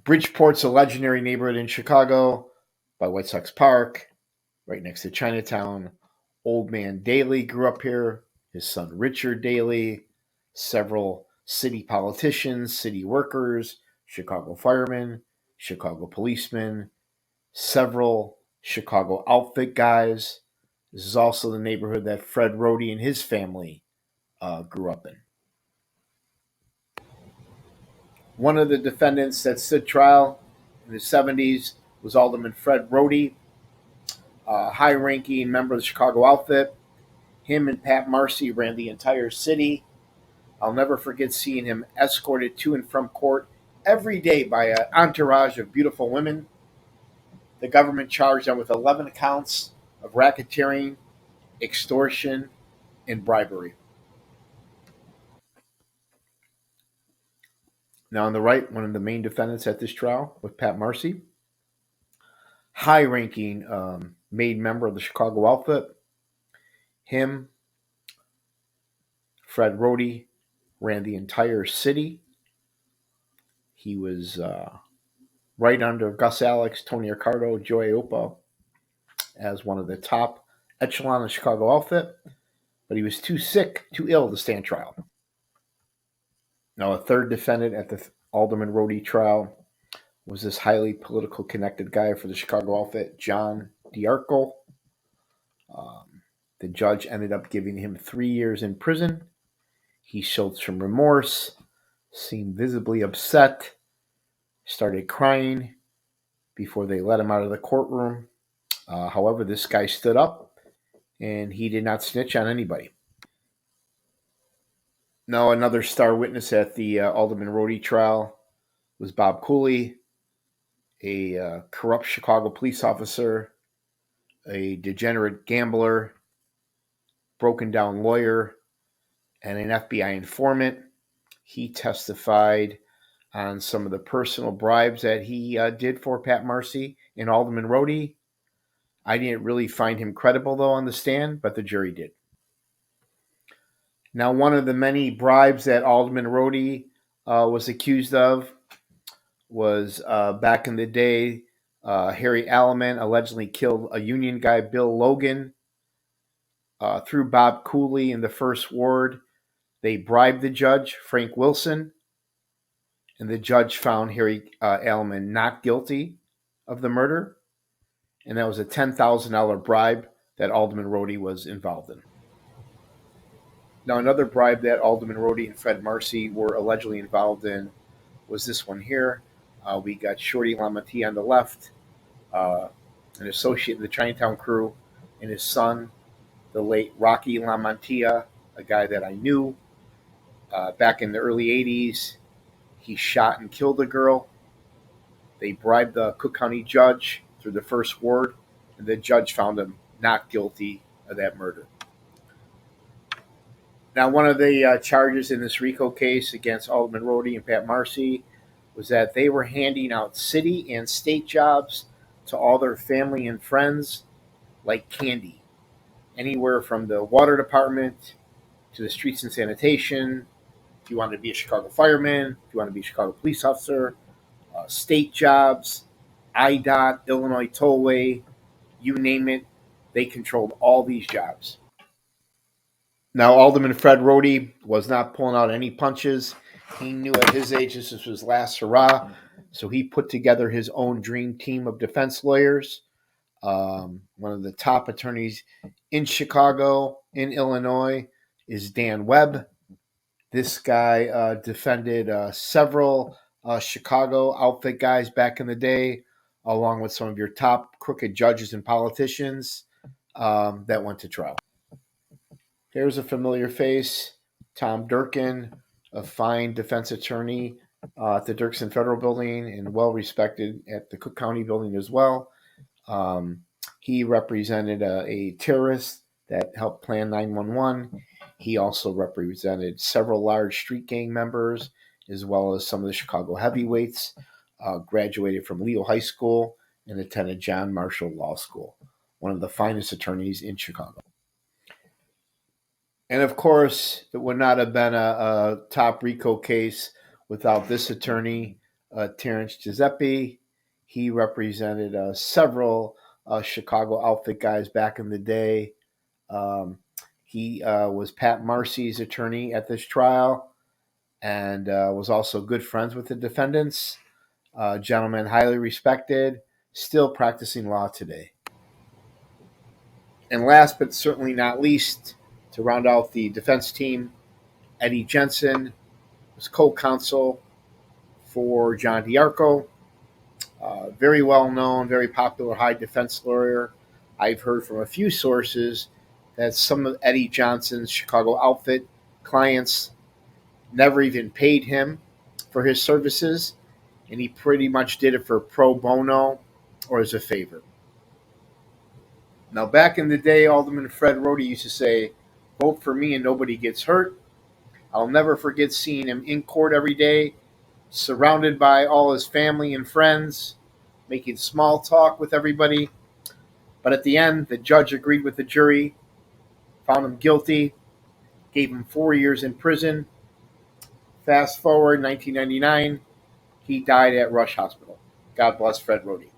Bridgeport's a legendary neighborhood in Chicago by White Sox Park, right next to Chinatown. Old Man Daley grew up here, his son Richard Daley, several city politicians, city workers, Chicago firemen, Chicago policemen, several Chicago outfit guys. This is also the neighborhood that Fred Roti and his family grew up in. One of the defendants that stood trial in the 70s was Alderman Fred Roti, a high-ranking member of the Chicago outfit. Him and Pat Marcy ran the entire city. I'll never forget seeing him escorted to and from court every day by an entourage of beautiful women. The government charged them with 11 counts of racketeering, extortion, and bribery. Now, on the right, one of the main defendants at this trial was Pat Marcy, high-ranking made member of the Chicago outfit. Him, Fred Roti, ran the entire city. He was right under Gus Alex, Tony Ricardo, Joe Iopa as one of the top echelon of the Chicago outfit, but he was too sick, too ill to stand trial. Now, a third defendant at the Alderman Roti trial was this highly political connected guy for the Chicago outfit, John D'Arco. The judge ended up giving him 3 years in prison. He showed some remorse, seemed visibly upset, started crying before they let him out of the courtroom. However, this guy stood up and he did not snitch on anybody. Now, another star witness at the Alderman Roti trial was Bob Cooley, a corrupt Chicago police officer, a degenerate gambler, broken down lawyer, and an FBI informant. He testified on some of the personal bribes that he did for Pat Marcy and Alderman Roti. I didn't really find him credible, though, on the stand, but the jury did. Now, one of the many bribes that Alderman Roti was accused of was back in the day, Harry Alderman allegedly killed a union guy, Bill Logan, through Bob Cooley in the First Ward. They bribed the judge, Frank Wilson, and the judge found Harry Alderman not guilty of the murder, and that was a $10,000 bribe that Alderman Roti was involved in. Now, another bribe that Alderman Roti and Fred Marcy were allegedly involved in was this one here. We got Shorty Lamantia on the left, an associate in the Chinatown crew, and his son, the late Rocky Lamantia, a guy that I knew. Back in the early 80s, he shot and killed a girl. They bribed the Cook County judge through the First Ward, and the judge found him not guilty of that murder. Now, one of the charges in this RICO case against Alderman Roti and Pat Marcy was that they were handing out city and state jobs to all their family and friends like candy. Anywhere from the water department to the streets and sanitation. If you wanted to be a Chicago fireman, if you want to be a Chicago police officer, state jobs, IDOT, Illinois Tollway, you name it, they controlled all these jobs. Now, Alderman Fred Roti was not pulling out any punches. He knew at his age this was his last hurrah, so he put together his own dream team of defense lawyers. One of the top attorneys in Chicago, in Illinois, is Dan Webb. This guy defended several Chicago outfit guys back in the day, along with some of your top crooked judges and politicians that went to trial. Here's a familiar face, Tom Durkin, a fine defense attorney at the Dirksen Federal Building and well-respected at the Cook County Building as well. He represented a terrorist that helped plan 9/11. He also represented several large street gang members, as well as some of the Chicago heavyweights, graduated from Leo High School and attended John Marshall Law School, one of the finest attorneys in Chicago. And of course, it would not have been a top RICO case without this attorney, Terrence Gillespie. He represented several Chicago outfit guys back in the day. He was Pat Marcy's attorney at this trial and was also good friends with the defendants. Gentleman highly respected, still practicing law today. And last but certainly not least, to round out the defense team, Eddie Genson was co-counsel for John DiArco. Very well known, very popular high defense lawyer. I've heard from a few sources that some of Eddie Johnson's Chicago outfit clients never even paid him for his services, and he pretty much did it for pro bono or as a favor. Now, back in the day, Alderman Fred Roti used to say, "Vote for me and nobody gets hurt." I'll never forget seeing him in court every day, surrounded by all his family and friends, making small talk with everybody. But at the end, the judge agreed with the jury, found him guilty, gave him 4 years in prison. Fast forward 1999, he died at Rush Hospital. God bless Fred Roti.